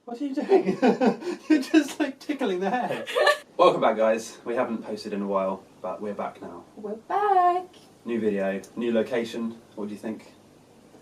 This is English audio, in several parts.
What are you doing? You're just like tickling the hair. Welcome back, guys. We haven't posted in a while, but we're back now. We're back. New video, new location. What do you think?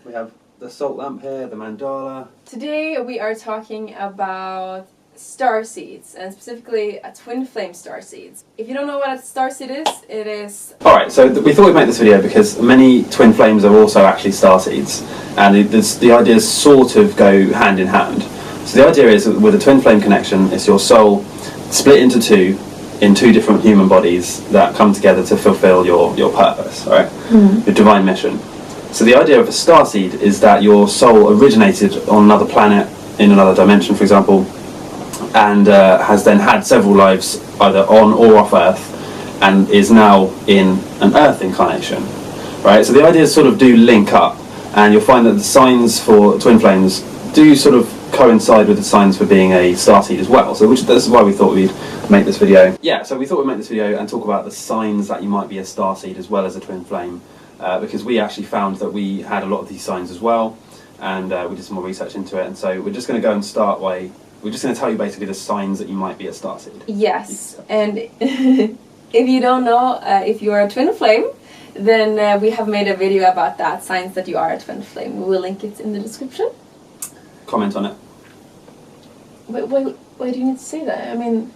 We have the salt lamp here, the mandala. Today we are talking about starseeds, and specifically a twin flame starseeds. If you don't know what a starseed is, it is... Alright, so we thought we'd make this video because many twin flames are also actually starseeds, and the ideas sort of go hand in hand. So the idea is that with a twin flame connection, it's your soul split into two, in two different human bodies that come together to fulfill your purpose, right? Your divine mission. So the idea of a starseed is that your soul originated on another planet, in another dimension, for example, and has then had several lives either on or off Earth, and is now in an Earth incarnation, right? So the ideas sort of do link up, and you'll find that the signs for twin flames do sort of coincide with the signs for being a starseed as well. So this is why we thought we'd make this video. Yeah, so we thought we'd make this video and talk about the signs that you might be a starseed as well as a twin flame, because we actually found that we had a lot of these signs as well, and we did some more research into it, and so we're just going to go and start by, we're just going to tell you basically the signs that you might be a starseed. Yes, and if you don't know if you are a twin flame, then we have made a video about that, signs that you are a twin flame. We will link it in the description. Comment on it. Why do you need to say that? I mean...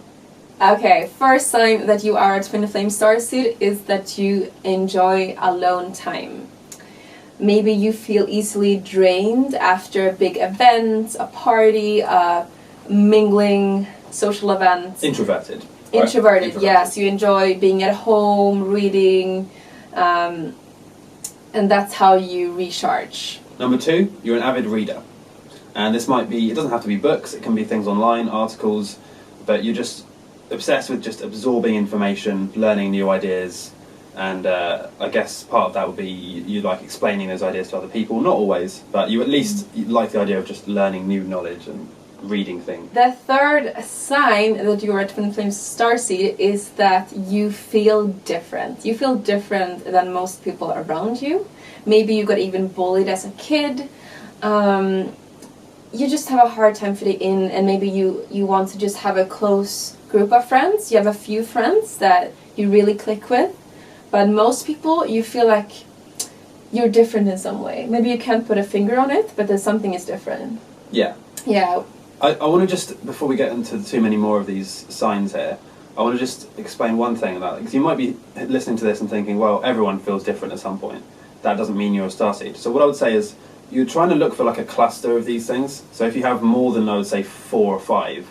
Okay, first sign that you are a twin flame starseed is that you enjoy alone time. Maybe you feel easily drained after a big event, a party, a mingling, social event. Introverted. Introverted, yes. You enjoy being at home, reading, and that's how you recharge. Number two, you're an avid reader. And this might be, it doesn't have to be books, it can be things online, articles, but you're just obsessed with just absorbing information, learning new ideas, and I guess part of that would be you like explaining those ideas to other people. Not always, but you at least like the idea of just learning new knowledge and reading things. The third sign that you are a twin flame starseed is that you feel different. You feel different than most people around you. Maybe you got even bullied as a kid. You just have a hard time fitting in, and maybe you want to just have a close group of friends. You have a few friends that you really click with, but most people you feel like you're different in some way. Maybe you can't put a finger on it, but there's something is different. Yeah. Yeah. I want to just, before we get into too many more of these signs here, I want to just explain one thing about it, because you might be listening to this and thinking, well, everyone feels different at some point. That doesn't mean you're a starseed. So what I would say is, you're trying to look for like a cluster of these things. So if you have more than, I would say, 4 or 5,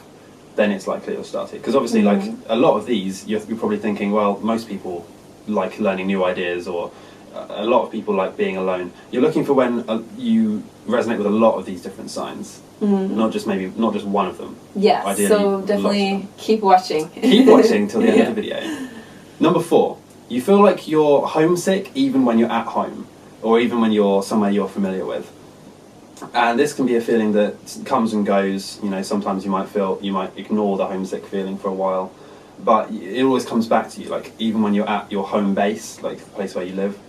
then it's likely you're starseed. Because obviously, like a lot of these, you're probably thinking, well, most people like learning new ideas, or a lot of people like being alone. You're looking for when you resonate with a lot of these different signs, not just one of them. Yes. Ideally, so definitely keep watching. Keep watching till the end of the video. Number 4, you feel like you're homesick even when you're at home, or even when you're somewhere you're familiar with. And this can be a feeling that comes and goes. You know, sometimes you might ignore the homesick feeling for a while, but it always comes back to you. Like even when you're at your home base, like the place where you live,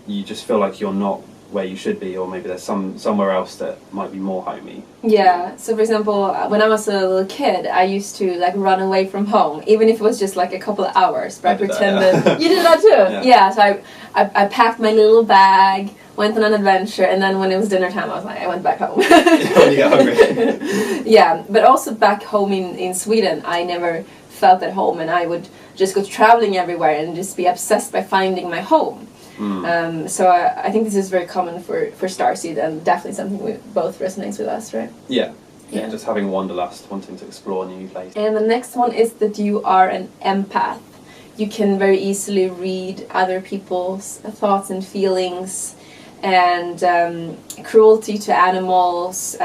you just feel like you're not where you should be, or maybe there's somewhere else that might be more homey. Yeah. So for example, when I was a little kid, I used to like run away from home, even if it was just like a couple of hours. But I pretended. That, yeah. You did that too. Yeah. So I packed my little bag, went on an adventure, and then when it was dinner time, I went back home. When you got hungry. Yeah, but also back home in Sweden, I never felt at home, and I would just go traveling everywhere and just be obsessed by finding my home. So I think this is very common for starseed, and definitely something we both resonates with us, right? Yeah, just having wanderlust, wanting to explore new places. And the next one is that you are an empath. You can very easily read other people's thoughts and feelings, and cruelty to animals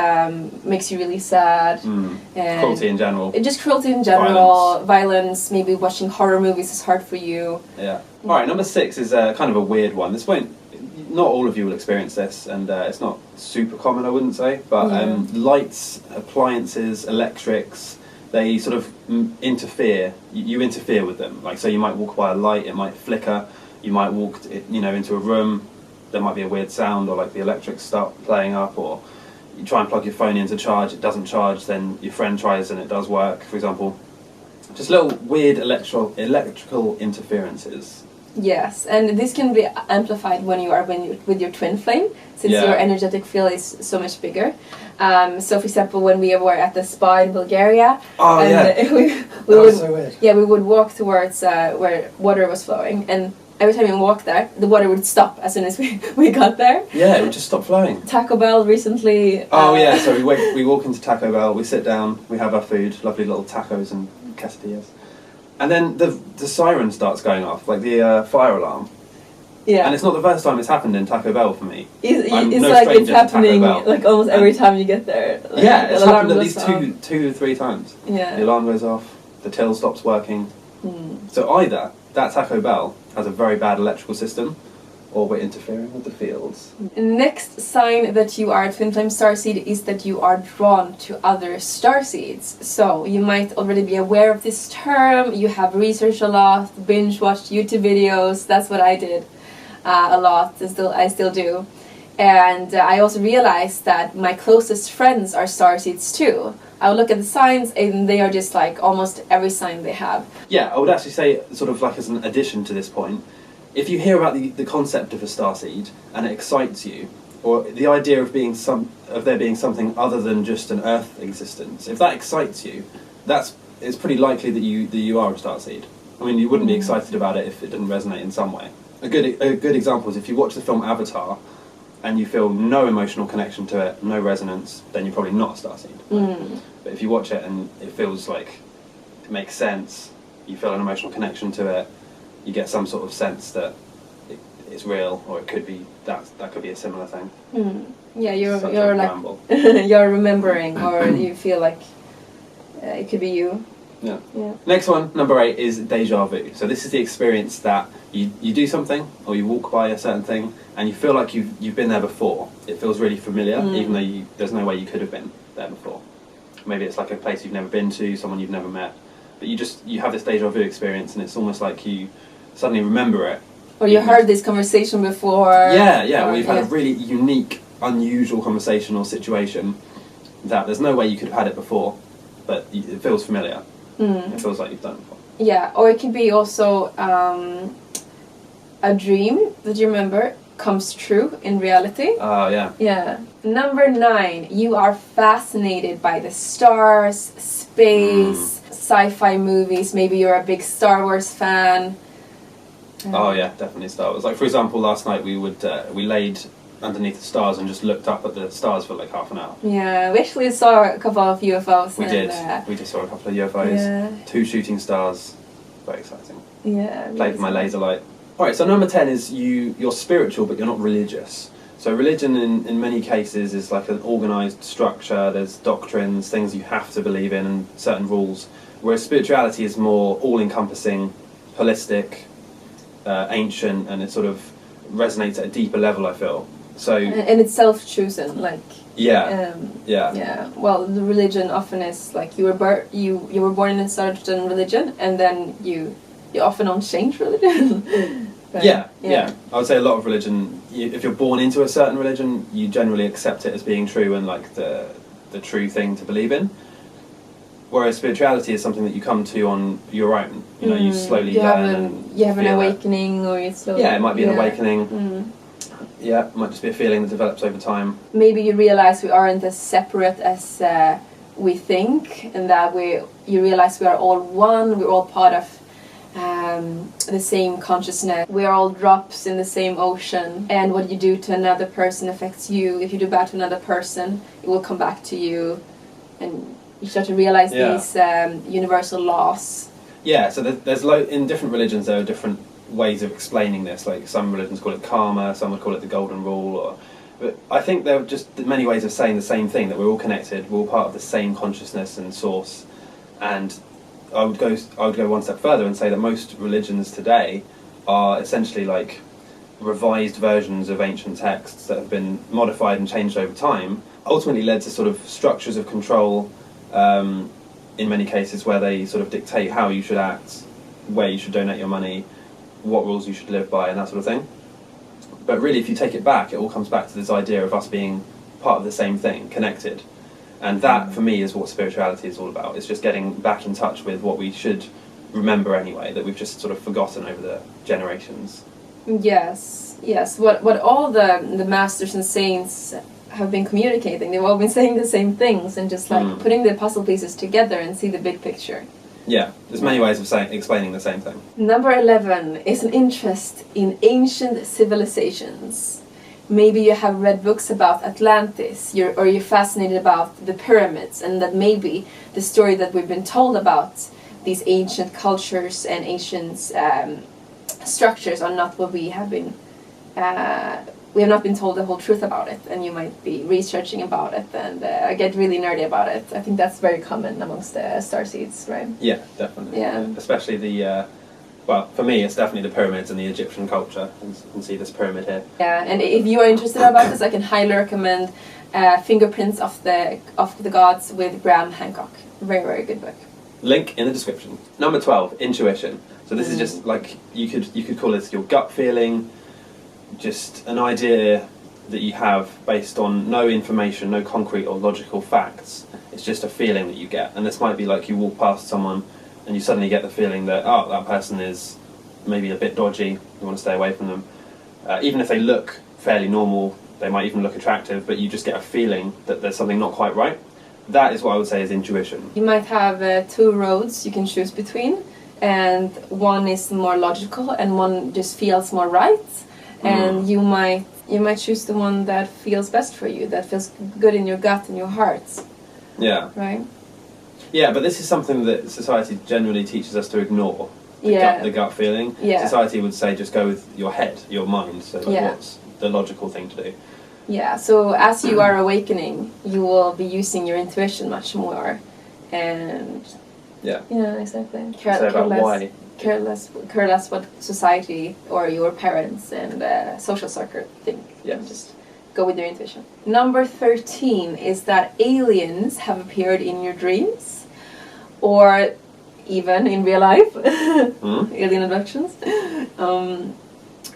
makes you really sad. And cruelty in general. Just cruelty in general, violence, maybe watching horror movies is hard for you. Yeah. Alright, number 6 is kind of a weird one. This won't, not all of you will experience this, and it's not super common, I wouldn't say, but lights, appliances, electrics, they sort of interfere. You interfere with them. Like, so you might walk by a light, it might flicker. You might walk, into a room, there might be a weird sound, or like the electrics start playing up, or you try and plug your phone in to charge, it doesn't charge, then your friend tries and it does work, for example. Just little weird electrical interferences. Yes, and this can be amplified when you are with your twin flame, since your energetic field is so much bigger. So, for example, when we were at the spa in Bulgaria, we would walk towards where water was flowing, and every time we walked there, the water would stop as soon as we got there. Yeah, it would just stop flowing. Taco Bell recently. So we walk into Taco Bell, we sit down, we have our food, lovely little tacos and quesadillas. And then the siren starts going off, like the fire alarm. Yeah. And it's not the first time it's happened in Taco Bell for me. It's like it's happening like almost every time you get there. Like, it's happened at least two or three times. Yeah. The alarm goes off, the till stops working. So either that Taco Bell has a very bad electrical system, or we're interfering with the fields. Next sign that you are a twin flame starseed is that you are drawn to other starseeds. So you might already be aware of this term, you have researched a lot, binge watched YouTube videos. That's what I did a lot, I still do. And I also realized that my closest friends are starseeds too. I would look at the signs and they are just like almost every sign they have. Yeah, I would actually say, sort of like as an addition to this point, if you hear about the concept of a starseed and it excites you, or the idea of there being something other than just an Earth existence, if that excites you, it's pretty likely that you are a starseed. I mean, you wouldn't be excited about it if it didn't resonate in some way. A good example is if you watch the film Avatar and you feel no emotional connection to it, no resonance, then you're probably not a starseed. Right? But if you watch it and it feels like it makes sense, you feel an emotional connection to it, you get some sort of sense that it's real, or it could be that could be a similar thing. Yeah, you're like you're remembering, or you feel like it could be you. Yeah. Next one, number 8, is deja vu. So this is the experience that you do something, or you walk by a certain thing, and you feel like you've been there before. It feels really familiar, even though there's no way you could have been there before. Maybe it's like a place you've never been to, someone you've never met, but you have this deja vu experience, and it's almost like you suddenly remember it. Or you heard this conversation before. Or you've had a really unique, unusual conversation or situation that there's no way you could have had it before, but it feels familiar. It feels like you've done it before. Yeah, or it can be also a dream that you remember comes true in reality. Oh, yeah. Yeah. Number 9, you are fascinated by the stars, space, sci-fi movies. Maybe you're a big Star Wars fan. Oh yeah, definitely Star Wars. Like, for example, last night we laid underneath the stars and just looked up at the stars for like half an hour. Yeah, we actually saw a couple of UFOs. We just saw a couple of UFOs. Yeah. 2 shooting stars. Very exciting. Yeah. Played with my laser light. Alright, so number 10 is you're spiritual but you're not religious. So religion in many cases is like an organised structure, there's doctrines, things you have to believe in, and certain rules. Whereas spirituality is more all-encompassing, holistic, ancient, and it sort of resonates at a deeper level, I feel. So and it's self-chosen, like yeah. Well, the religion often is like you were born in a certain religion, and then you often don't change religion. Right? Yeah. I would say a lot of religion. If you're born into a certain religion, you generally accept it as being true and like the true thing to believe in. Whereas spirituality is something that you come to on your own. You know, you slowly learn. You have an awakening, or you slowly. Yeah, it might be an awakening. Yeah, it might just be a feeling that develops over time. Maybe you realize we aren't as separate as we think, and that you realize we are all one. We're all part of the same consciousness. We are all drops in the same ocean, and what you do to another person affects you. If you do bad to another person, it will come back to you, and you start to realize these universal laws. Yeah, so there's in different religions there are different ways of explaining this. Like some religions call it karma, some would call it the golden rule, but I think there are just many ways of saying the same thing, that we're all connected, we're all part of the same consciousness and source. And I would go one step further and say that most religions today are essentially like revised versions of ancient texts that have been modified and changed over time, ultimately led to sort of structures of control in many cases where they sort of dictate how you should act, where you should donate your money, what rules you should live by, and that sort of thing. But really, if you take it back, it all comes back to this idea of us being part of the same thing, connected. And that, for me, is what spirituality is all about. It's just getting back in touch with what we should remember anyway, that we've just sort of forgotten over the generations. Yes. What all the masters and saints have been communicating, they've all been saying the same things and just like putting the puzzle pieces together and see the big picture. Yeah, there's many ways of explaining the same thing. Number 11 is an interest in ancient civilizations. Maybe you have read books about Atlantis, or you're fascinated about the pyramids, and that maybe the story that we've been told about these ancient cultures and ancient structures are not what we have been. We have not been told the whole truth about it, and you might be researching about it and get really nerdy about it. I think that's very common amongst the starseeds, right? Yeah, definitely. Yeah. Especially the, well, for me, it's definitely the pyramids and the Egyptian culture. You can see this pyramid here. Yeah, and if you are interested about this, I can highly recommend Fingerprints of the Gods with Graham Hancock. Very, very good book. Link in the description. Number 12, intuition. So this is just like, you could call this your gut feeling, just an idea that you have based on no information, no concrete or logical facts. It's just a feeling that you get. And this might be like you walk past someone and you suddenly get the feeling that, oh, that person is maybe a bit dodgy, you want to stay away from them. Even if they look fairly normal, they might even look attractive, but you just get a feeling that there's something not quite right. That is what I would say is intuition. You might have two roads you can choose between, and one is more logical and one just feels more right. And you might choose the one that feels best for you, that feels good in your gut and your heart. Yeah. Right? Yeah, but this is something that society generally teaches us to ignore. The gut feeling. Yeah. Society would say just go with your head, your mind. So like what's the logical thing to do? Yeah, so as you are awakening, you will be using your intuition much more. And yeah, exactly. Why? Care less what society or your parents and social circle think. Yeah. Just go with your intuition. Number 13 is that aliens have appeared in your dreams, or even in real life, alien abductions,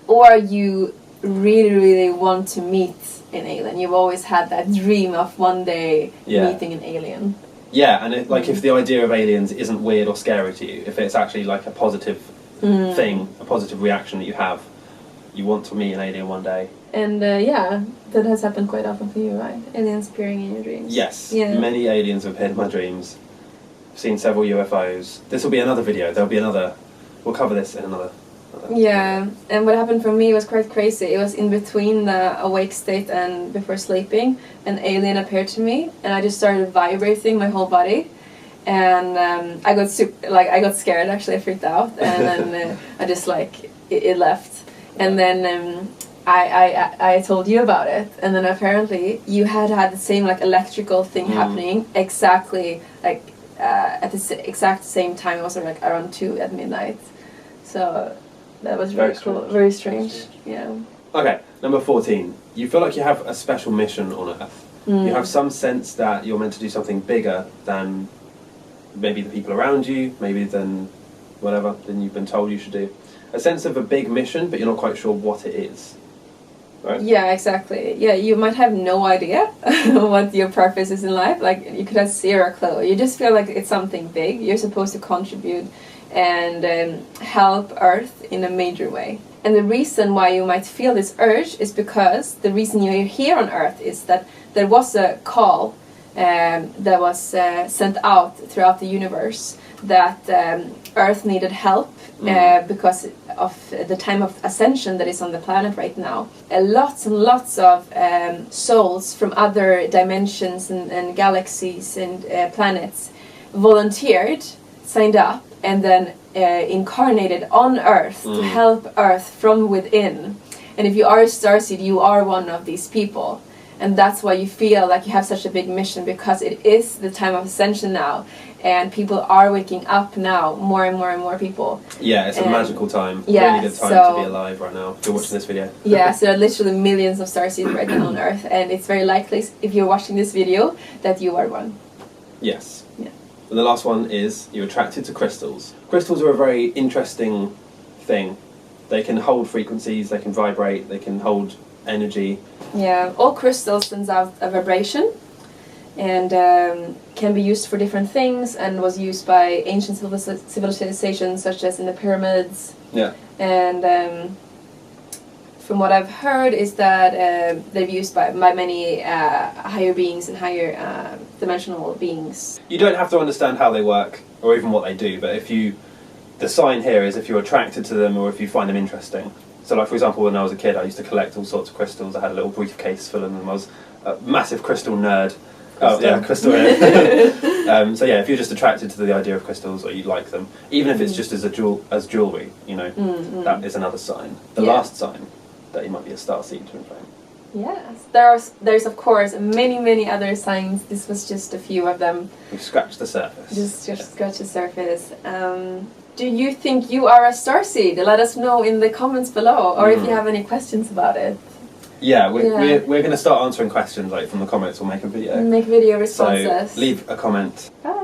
or you really, really want to meet an alien. You've always had that dream of one day meeting an alien. Yeah, and if the idea of aliens isn't weird or scary to you, if it's actually like a positive thing, a positive reaction that you have, you want to meet an alien one day. And that has happened quite often for you, right? Aliens appearing in your dreams. Yes, many aliens have appeared in my dreams. I've seen several UFOs. This will be another video. We'll cover this in another. Yeah, and what happened for me was quite crazy. It was in between the awake state and before sleeping. An alien appeared to me, and I just started vibrating my whole body. And I got scared. Actually, I freaked out, and then I just it left. And then I told you about it, and then apparently you had the same electrical thing happening exactly at the exact same time. It was around 2 at midnight. So. That was really cool. Very strange. Yeah. Okay, number 14. You feel like you have a special mission on Earth. You have some sense that you're meant to do something bigger than maybe the people around you, maybe than whatever than you've been told you should do. A sense of a big mission, but you're not quite sure what it is. Right? Yeah, exactly. Yeah, you might have no idea what your purpose is in life. You could have zero clue. You just feel like it's something big. You're supposed to contribute and help Earth in a major way. And the reason why you might feel this urge is because the reason you're here on Earth is that there was a call that was sent out throughout the universe that Earth needed help because of the time of ascension that is on the planet right now. Lots and lots of souls from other dimensions and galaxies and planets volunteered, signed up, and then incarnated on Earth to help Earth from within. And if you are a starseed, you are one of these people. And that's why you feel like you have such a big mission, because it is the time of ascension now. And people are waking up now, more and more and more people. Yeah, it's a magical time. Yeah, really good time to be alive right now, if you're watching this video. Yeah, so there are literally millions of starseeds right now on Earth. And it's very likely, if you're watching this video, that you are one. Yes. Yeah. And the last one is you're attracted to crystals. Crystals are a very interesting thing. They can hold frequencies, they can vibrate, they can hold energy. Yeah, all crystals sends out a vibration, and can be used for different things, and was used by ancient civilizations such as in the pyramids. Yeah. And from what I've heard is that they're used by many higher beings and higher dimensional beings. You don't have to understand how they work or even what they do, but the sign here is if you're attracted to them or if you find them interesting. So like for example, when I was a kid I used to collect all sorts of crystals. I had a little briefcase full of them. I was a massive crystal nerd. Oh yeah, crystal nerd. So yeah, if you're just attracted to the idea of crystals or you like them, even if it's just as jewellery, you know, that is another sign. The last sign that you might be a starseed twin flame. Yes, there's of course many other signs. This was just a few of them. We've scratched the surface. Just scratch the surface. Do you think you are a starseed? Let us know in the comments below, or if you have any questions about it. Yeah, we're going to start answering questions like from the comments. We'll make a video. Make video responses. So leave a comment. Bye.